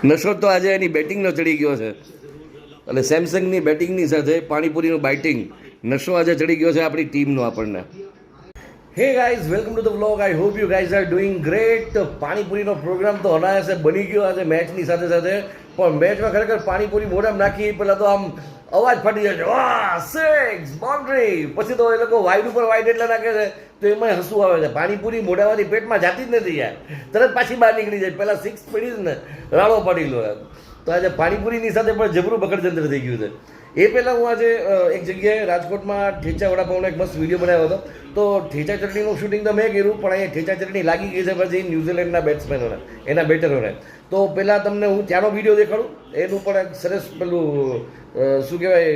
નશો તો આજે એની બેટિંગનો ચડી ગયો છે એટલે સેમસંગની બેટિંગની સાથે પાણીપુરીનું બાઇટિંગ નશો આજે ચડી ગયો છે આપણી ટીમનો આપણને. Hey guys, welcome to the vlog. I hope you guys are doing great. પાણીપુરીનો પ્રોગ્રામ તો અનાયાસે બની ગયો આજે મેચની સાથે સાથે, પણ મેચમાં ખરેખર પાણીપુરી મોઢામાં નાખી પહેલાં તો આમ અવાજ ફાટી જાય છે, વાહ સિક્સ બાઉન્ડ્રી. પછી તો એ લોકો વાઇડ ઉપર વાઇડ એટલા નાખે છે તો એમાં હસવું આવે છે. પાણીપુરી મોઢામાંથી પેટમાં જાતી જ નથી યાર, તરત પાછી બહાર નીકળી જાય. પહેલાં સિક્સ પડી જ ને રાળો પાડી લો એમ. તો આજે પાણીપુરીની સાથે પણ જબરું બકડજંત્ર થઈ ગયું છે. એ પહેલાં હું આજે એક જગ્યાએ રાજકોટમાં ઠેચા વડાપાઉંનો એક મસ્ત વિડીયો બનાવ્યો હતો. તો ઠેચા ચટણીનું શૂટિંગ તો મેં કર્યું, પણ અહીંયા ઠેચા ચટણી લાગી ગઈ છે પછી ન્યૂઝીલેન્ડના બેટ્સમેનોને, એના બેટરોને. તો પહેલાં તમને હું ત્યાંનો વિડીયો દેખાડું. એનું પણ એક સરસ પેલું શું કહેવાય,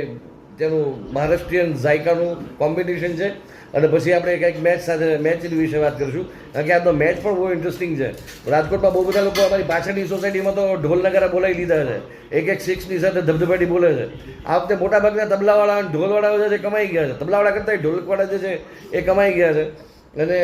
તેનું મહારાષ્ટ્રીયન ઝાયકાનું કોમ્બિનેશન છે. અને પછી આપણે કંઈક મેચ સાથે મેચ વિશે વાત કરીશું, કારણ કે આજનો મેચ પણ બહુ ઇન્ટરેસ્ટિંગ છે. રાજકોટમાં બહુ બધા લોકો અમારી પાછળની સોસાયટીમાં તો ઢોલ નગારા બોલાવી લીધા છે, એક સિક્સની સાથે ધબધબાટી બોલે છે. આ વખતે મોટાભાગના તબલાવાળા અને ઢોલવાળાઓ જે કમાઈ ગયા છે, તબલાવાળા કરતાં ઢોલકવાળા જે છે એ કમાઈ ગયા છે. અને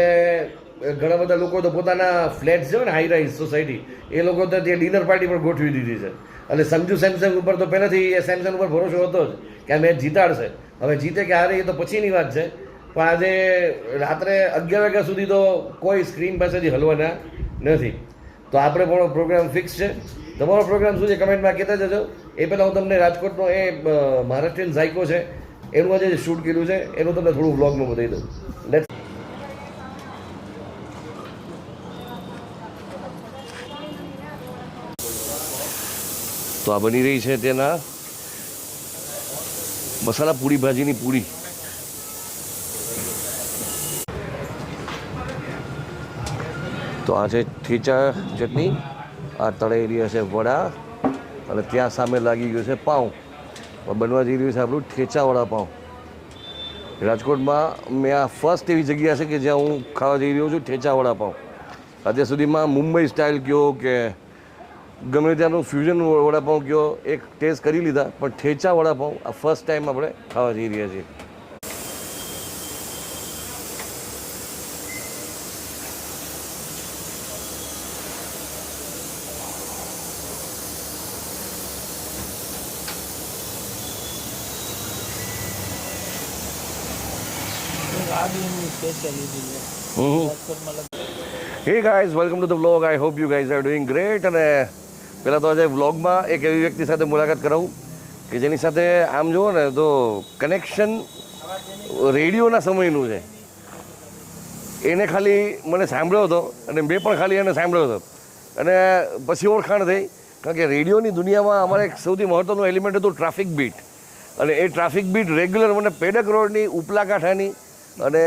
ઘણા બધા લોકો તો પોતાના ફ્લેટ્સ છે ને, હાઈ રાઇઝ સોસાયટી, એ લોકો તો ત્યાં ડિનર પાર્ટી પણ ગોઠવી દીધી છે. એટલે સમજુ સેમસંગ ઉપર તો પહેલાંથી એ સેમસંગ ઉપર ભરોસો હતો જ કે આ મેચ જીતાડશે. હવે જીતે કે હારે એ તો પછીની વાત છે, પણ આજે રાત્રે 11 વાગ્યા સુધી તો કોઈ સ્ક્રીન પાસેથી હલવાના નથી. તો આપણે પણ પ્રોગ્રામ ફિક્સ છે. તમારો પ્રોગ્રામ શું છે કમેન્ટમાં કહેતા જજો. એ પહેલાં હું તમને રાજકોટનો એ મહારાષ્ટ્રીયન ઝાયકો છે એનું આજે શૂટ કર્યું છે એનું તમને થોડું વ્લોગમાં બતાવી દઉં. લેટ્સ. તો આ બની રહી છે તેના મસાલા પૂરી ભાજીની પૂરી. તો આ છે ઠેચા ચટણી, આ તળેલી હશે વડા, અને ત્યાં સામે લાગી ગયું છે પાઉં. બનવા જઈ રહ્યું છે આપણું ઠેચા વડાપાઉં. રાજકોટમાં મેં આ ફર્સ્ટ એવી જગ્યા છે કે જ્યાં હું ખાવા જઈ રહ્યો છું ઠેચા વડાપાઉં. અત્યાર સુધીમાં મુંબઈ સ્ટાઇલ કયો કે ગમે ત્યાંનું ફ્યુઝન વડાપાઉં કયો એક ટેસ્ટ કરી લીધા, પણ ઠેચા વડાપાઉં આ ફર્સ્ટ ટાઈમ આપણે ખાવા જઈ રહ્યા છીએ. હે guys, welcome to the vlog. I hope you guys are doing great. અને પહેલાં તો આજે વ્લોગમાં એક એવી વ્યક્તિ સાથે મુલાકાત કરાવું કે જેની સાથે આમ જુઓ ને તો કનેક્શન રેડિયોના સમયનું છે. એને ખાલી મને સાંભળ્યો હતો અને મેં પણ ખાલી એને સાંભળ્યો હતો, અને પછી ઓળખાણ થઈ. કારણ કે રેડિયોની દુનિયામાં અમારે એક સૌથી મહત્ત્વનું એલિમેન્ટ હતું ટ્રાફિક બીટ. અને એ ટ્રાફિક બીટ રેગ્યુલર મને પેડક રોડની, ઉપલા કાંઠાની અને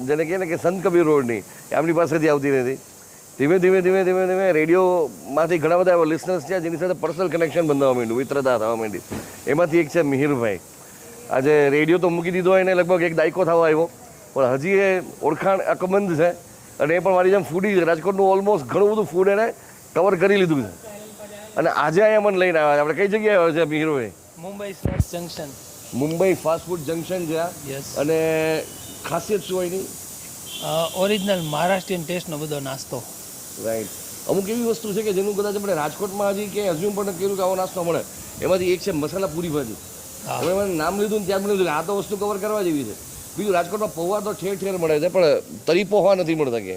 જેને કહે ને કે સંત કબીર રોડની એમની પાસેથી આવતી નથી. ધીમે ધીમે ધીમે ધીમે ધીમે રેડિયોમાંથી ઘણા બધા એવા લિસનર્સ છે જેની સાથે પર્સનલ કનેક્શન બંધાવવા માંડ્યું, મિત્રતા થવા માંડી. એમાંથી એક છે મિહિરભાઈ. આજે રેડિયો તો મૂકી દીધો એને લગભગ એક દાયકો થવા આવ્યો, પણ હજી એ ઓળખાણ અકબંધ છે. અને એ પણ મારી જેમ ફૂડી છે. રાજકોટનું ઓલમોસ્ટ ઘણું બધું ફૂડ એને કવર કરી લીધું છે. અને આજે અહીંયા મને લઈને આવ્યા છે. આપણે કઈ જગ્યાએ આવ્યા છે Mihirbhai? Mumbai fast junction. Mumbai fast food junction છે. અને ખાસિયત શું હોય એની? ઓરિજિનલ મહારાષ્ટ્રીયન ટેસ્ટનો બધો નાસ્તો. રાઈટ. અમુક એવી વસ્તુ છે કે જેનું કદાચ આપણે રાજકોટમાં હજી કે હજુ પણ કર્યું કે આવો નાસ્તો મળે. એમાંથી એક છે મસાલા પૂરી ભાજી. હવે મને નામ લીધું ને ત્યાં મને લીધું આ તો વસ્તુ કવર કરવા જેવી છે. બીજું રાજકોટમાં પૌવા તો ઠેર ઠેર મળે છે, પણ તરી પોહા નથી મળતા. કે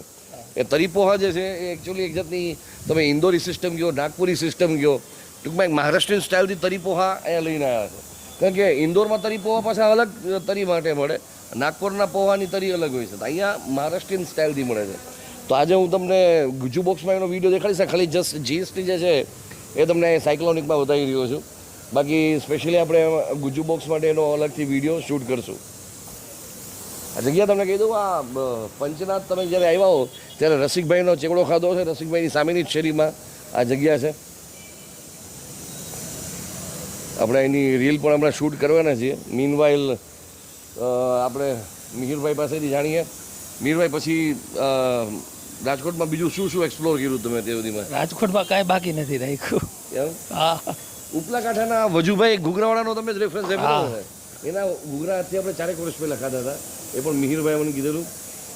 એ તરી પોહા જે છે એ એકચ્યુઅલી એક જાતની તમે ઇન્દોરી સિસ્ટમ કહો, નાગપુરી સિસ્ટમ કહો, ટૂંકમાં એક મહારાષ્ટ્રીયન સ્ટાઇલથી તરી પોહા અહીંયા લઈને આવ્યા છે. કારણ કે ઇન્દોરમાં તરી પોહા પાછા અલગ તરી માટે મળે, નાગપુરના પોહાની તરી અલગ હોય છે. તો અહીંયા મહારાષ્ટ્રીયન સ્ટાઇલથી મળે છે. તો આજે હું તમને ગુજુ બોક્સમાં એનો વિડીયો દેખાડીશ. ખાલી જસ્ટ જીએસટી જે છે એ તમને સાયક્લોનિકમાં બતાવી રહ્યો છું. બાકી સ્પેશિયલી આપણે ગુજુ બોક્સ માટે એનો અલગથી વિડીયો શૂટ કરશું. આ જગ્યા તમને કહી દઉં, આ પંચનાથ તમે જ્યારે આવ્યા હો ત્યારે રસિકભાઈનો ચેવડો ખાધો છે. રસિકભાઈની સામેની જ શેરીમાં આ જગ્યા છે. આપણે એની રીલ પણ હમણાં શૂટ કરવાના છીએ. મીનવાઇલ આપણે મિહિરભાઈ પાસેથી જાણીએ. મિહિરભાઈ, પછી રાજકોટમાં બીજું શું શું એક્સપ્લોર કર્યું તમે તે સુધીમાં? રાજકોટમાં કાંઈ બાકી નથી રાખ્યું. એમ? હા. ઉપલા કાંઠાના વજુભાઈ ઘૂઘરાવાળાનો તમે જ રેફરન્સ આપ્યો છે. એના ઘૂઘરા આજથી આપણે 4 વર્ષ પહેલાં ખાધા હતા. એ પણ મિહિરભાઈ મને કીધેલું.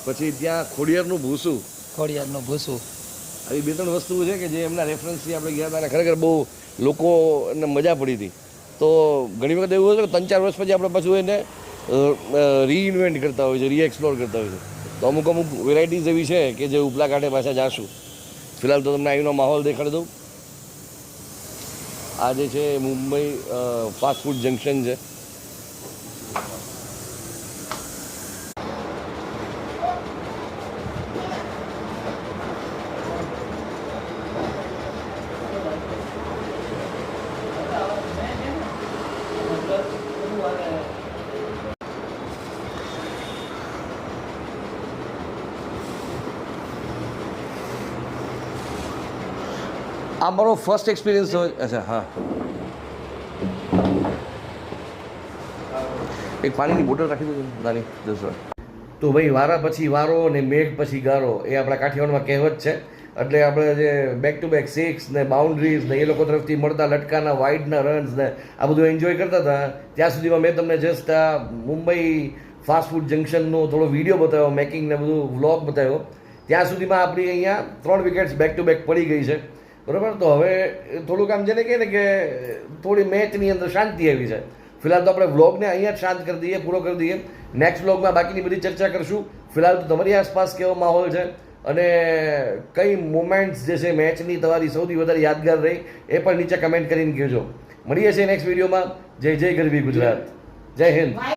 પછી ત્યાં ખોડિયારનું ભૂસું. ખોડિયારનું ભૂસું આવી 2-3 વસ્તુઓ છે કે જે એમના રેફરન્સથી આપણે ગયા હતા અને ખરેખર બહુ લોકોને મજા પડી હતી. તો ઘણી વખત એવું હોય છે કે 3-4 વર્ષ પછી આપણે પાછું એને રીઇન્વેન્ટ કરતા હોય છે, રીએક્સપ્લોર કરતા હોય છે. તો અમુક વેરાયટીઝ એવી છે કે જે ઉપલા કાંઠે પાછા જાશું. ફિલહાલ તો તમને અહીંનો માહોલ દેખાડી દઉં. આ જે છે મુંબઈ ફાસ્ટ ફૂડ જંકશન છે. આ મારો ફર્સ્ટ એક્સપિરિયન્સ હોય. અચ્છા હા, એક પાણીની બોટલ રાખી દઉં નાની 10 વાર. તો ભાઈ વારા પછી વારો ને મેઘ પછી ગારો એ આપણા કાઠિયાવાડમાં કહેવત છે. એટલે આપણે જે બેક ટુ બેક સિક્સ ને બાઉન્ડ્રીઝ ને એ લોકો તરફથી મળતા લટકાના વાઇડના રન્સ ને આ બધું એન્જોય કરતા હતા. ત્યાં સુધીમાં મેં તમને જસ્ટ આ મુંબઈ ફાસ્ટ ફૂડ જંકશનનો થોડો વિડીયો બતાવ્યો, મેકિંગ ને બધું વ્લોગ બતાવ્યો. ત્યાં સુધીમાં આપણી અહીંયા 3 વિકેટ્સ બેક ટુ બેક પડી ગઈ છે. બરાબર, તો હવે થોડુંક આમ જેને કહે ને કે થોડી મેચની અંદર શાંતિ આવી છે. ફિલહાલ તો આપણે વ્લોગને અહીંયા જ શાંત કરી દઈએ, પૂરો કરી દઈએ. નેક્સ્ટ વ્લોગમાં બાકીની બધી ચર્ચા કરશું. ફિલહાલ તો તમારી આસપાસ કેવો માહોલ છે અને કઈ મોમેન્ટ્સ જે છે મેચની તમારી સૌથી વધારે યાદગાર રહી એ પણ નીચે કમેન્ટ કરીને કહેજો. મળીએ છીએ નેક્સ્ટ વિડીયોમાં. જય જય ગરવી ગુજરાત, જય હિન્દ.